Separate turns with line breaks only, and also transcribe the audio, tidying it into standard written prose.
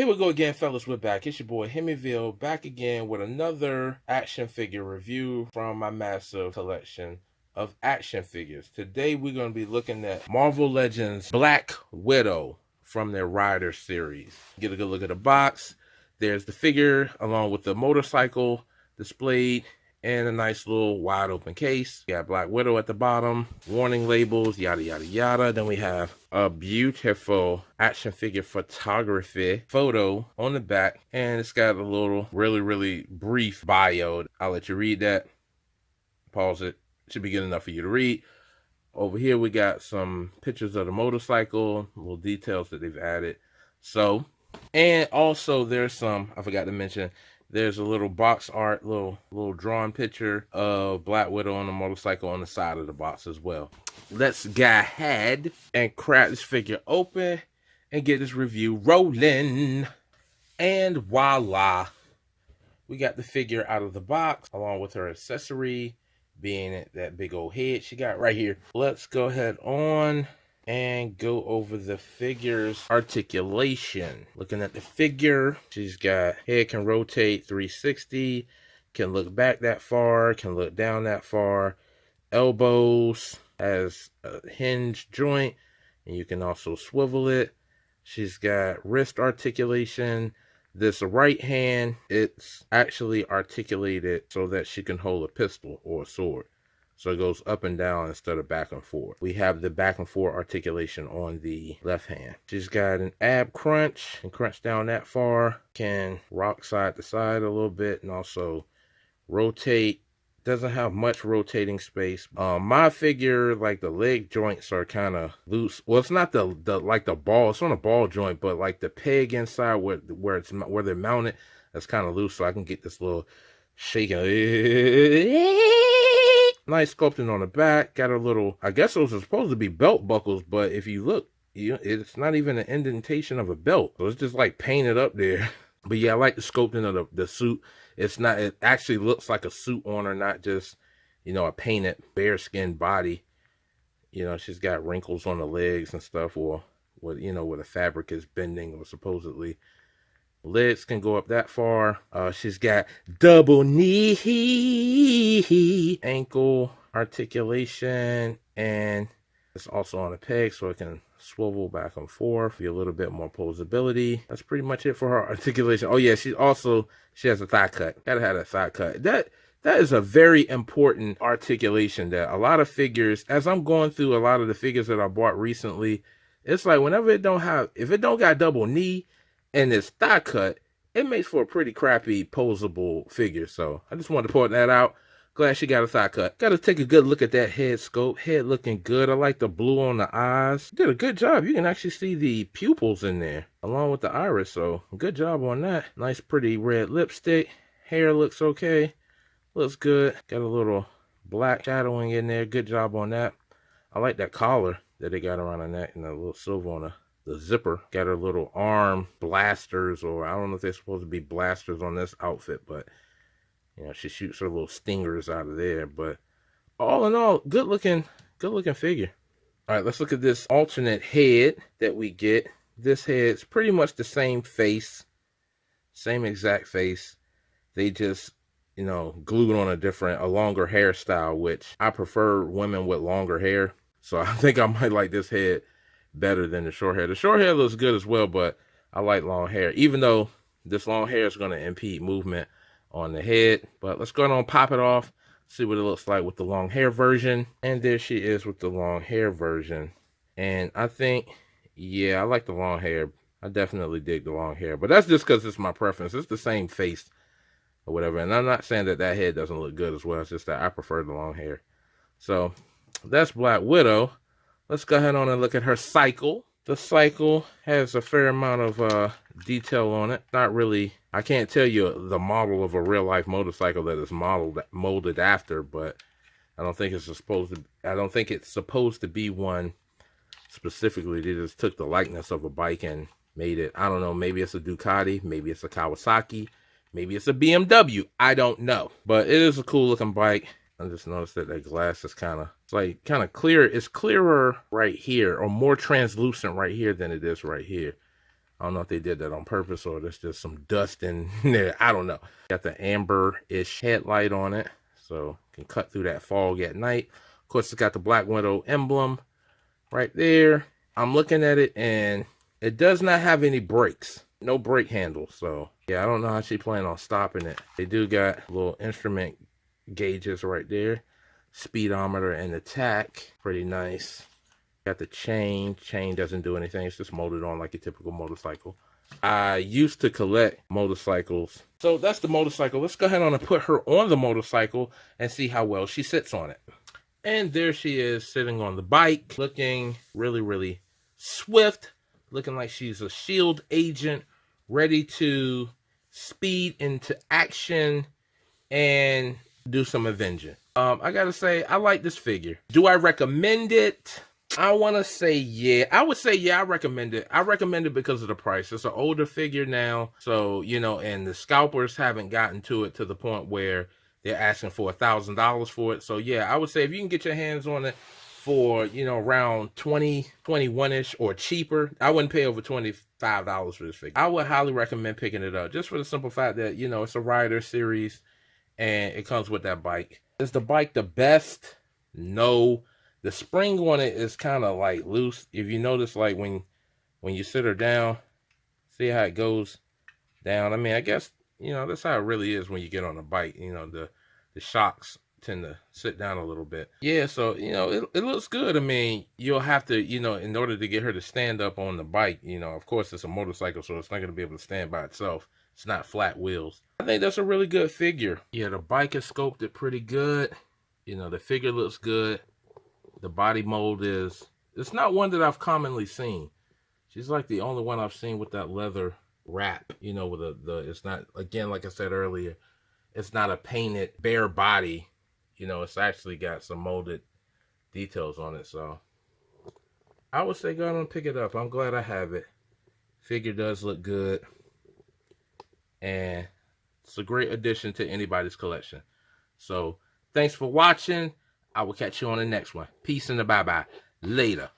Here we go again, fellas. We're back. It's your boy H-Ville back again with another action figure review from my massive collection of action figures. Today we're going to be looking at Marvel Legends Black Widow from their Rider series. Get a good look at the box. There's the figure along with the motorcycle displayed and a nice little wide open case. You got Black Widow at the bottom, warning labels, yada yada yada. Then we have a beautiful action figure photography photo on the back, and it's got a little really brief bio. I'll let you read that. Pause it. Should be good enough for you to read. Over here we got some pictures of the motorcycle, little details that they've added. So, and also there's some, I forgot to mention, there's a little box art, little drawn picture of Black Widow on the motorcycle on the side of the box as well. Let's go ahead and crack this figure open and get this review rolling. And voila, we got the figure out of the box along with her accessory, being that big old head she got right here. Let's go ahead on and go over the figure's articulation. Looking at the figure, she's got head can rotate 360, can look back that far, can look down that far, elbows, has a hinge joint, and you can also swivel it. She's got wrist articulation. This right hand, it's actually articulated so that she can hold a pistol or a sword. So it goes up and down instead of back and forth. We have the back and forth articulation on the left hand. She's got an ab crunch and crunch down that far. Can rock side to side a little bit and also rotate. Doesn't have much rotating space. My figure, like the leg joints are kind of loose. Well, it's not the like the ball. It's on a ball joint, but like the peg inside where they're mounted, that's kind of loose. So I can get this little shaking. Nice sculpting on the back. Got a little, I guess those are supposed to be belt buckles, but if you look, it's not even an indentation of a belt. So it's just like painted up there. But yeah, I like the sculpting of the suit. It actually looks like a suit on her, not just, a painted bare skin body. She's got wrinkles on the legs and stuff, or where the fabric is bending, or supposedly. Legs can go up that far. She's got double knee, ankle articulation, and it's also on a peg so it can swivel back and forth, be a little bit more posability. That's pretty much it for her articulation. Oh yeah, she has a thigh cut. Gotta have a thigh cut. That is a very important articulation that a lot of figures, as I'm going through a lot of the figures that I bought recently, it's like whenever if it don't got double knee and it's thigh cut, it makes for a pretty crappy posable figure. So I just wanted to point that out. Glad she got a thigh cut. Got to take a good look at that head sculpt. Head looking good. I like the blue on the eyes. Did a good job. You can actually see the pupils in there along with the iris. So good job on that. Nice pretty red lipstick. Hair looks okay. Looks good. Got a little black shadowing in there. Good job on that. I like that collar that they got around the neck and a little silver on the zipper. Got her little arm blasters, or I don't know if they're supposed to be blasters on this outfit, but she shoots her little stingers out of there. But all in all, good looking figure. All right, let's look at this alternate head that we get. This head's pretty much the same face, same exact face. They just, glued on a longer hairstyle, which I prefer women with longer hair. So I think I might like this head better than the short hair. The short hair looks good as well, but I like long hair, even though this long hair is going to impede movement on the head. But let's go ahead and pop it off, see what it looks like with the long hair version. And there she is with the long hair version. And I think, yeah, I like the long hair. I definitely dig the long hair, but that's just because it's my preference. It's the same face or whatever. And I'm not saying that head doesn't look good as well. It's just that I prefer the long hair. So that's Black Widow. Let's go ahead on and look at her cycle. The cycle has a fair amount of detail on it. Not really, I can't tell you the model of a real life motorcycle that is molded after, but I don't think it's supposed to be one specifically. They just took the likeness of a bike and made it. I don't know, maybe it's a Ducati, maybe it's a Kawasaki, maybe it's a BMW. I don't know, but it is a cool looking bike. I just noticed that that glass is kind of clear. It's clearer right here, or more translucent right here than it is right here. I don't know if they did that on purpose or there's just some dust in there. I don't know. Got the amber-ish headlight on it, so can cut through that fog at night. Of course, it's got the Black Widow emblem right there. I'm looking at it, and it does not have any brakes. No brake handle, so yeah, I don't know how she planned on stopping it. They do got little instrument gauges right there. Speedometer and the tach. Pretty nice. Got the chain. Chain doesn't do anything. It's just molded on like a typical motorcycle. I used to collect motorcycles. So that's the motorcycle. Let's go ahead on and put her on the motorcycle and see how well she sits on it. And there she is sitting on the bike, looking really, really swift. Looking like she's a S.H.I.E.L.D. agent, ready to speed into action and do some avenging. I gotta say, I like this figure. Do I recommend it? I want to say yeah. I would say yeah, I recommend it. I recommend it because of the price. It's an older figure now, so, you know, and the scalpers haven't gotten to it to the point where they're asking for $1,000 for it. So yeah, I would say if you can get your hands on it for, you know, around 20, 21-ish or cheaper, I wouldn't pay over $25 for this figure. I would highly recommend picking it up just for the simple fact that, you know, it's a rider series and it comes with that bike. Is the bike the best? No. The spring on it is kind of like loose. If you notice, like when you sit her down, see how it goes down. I mean, I guess, you know, that's how it really is when you get on a bike. You know, the shocks tend to sit down a little bit. Yeah, so, you know, it looks good. I mean, you'll have to, you know, in order to get her to stand up on the bike, you know, of course it's a motorcycle, so it's not going to be able to stand by itself. It's not flat wheels. I think that's a really good figure. Yeah, the bike is sculpted pretty good. You know, the figure looks good. The body mold is, it's not one that I've commonly seen. She's like the only one I've seen with that leather wrap, you know, with it's not, again, like I said earlier, it's not a painted bare body. You know, it's actually got some molded details on it. So I would say go ahead and pick it up. I'm glad I have it. Figure does look good. And it's a great addition to anybody's collection. So thanks for watching. I will catch you on the next one. Peace and a bye-bye. Later.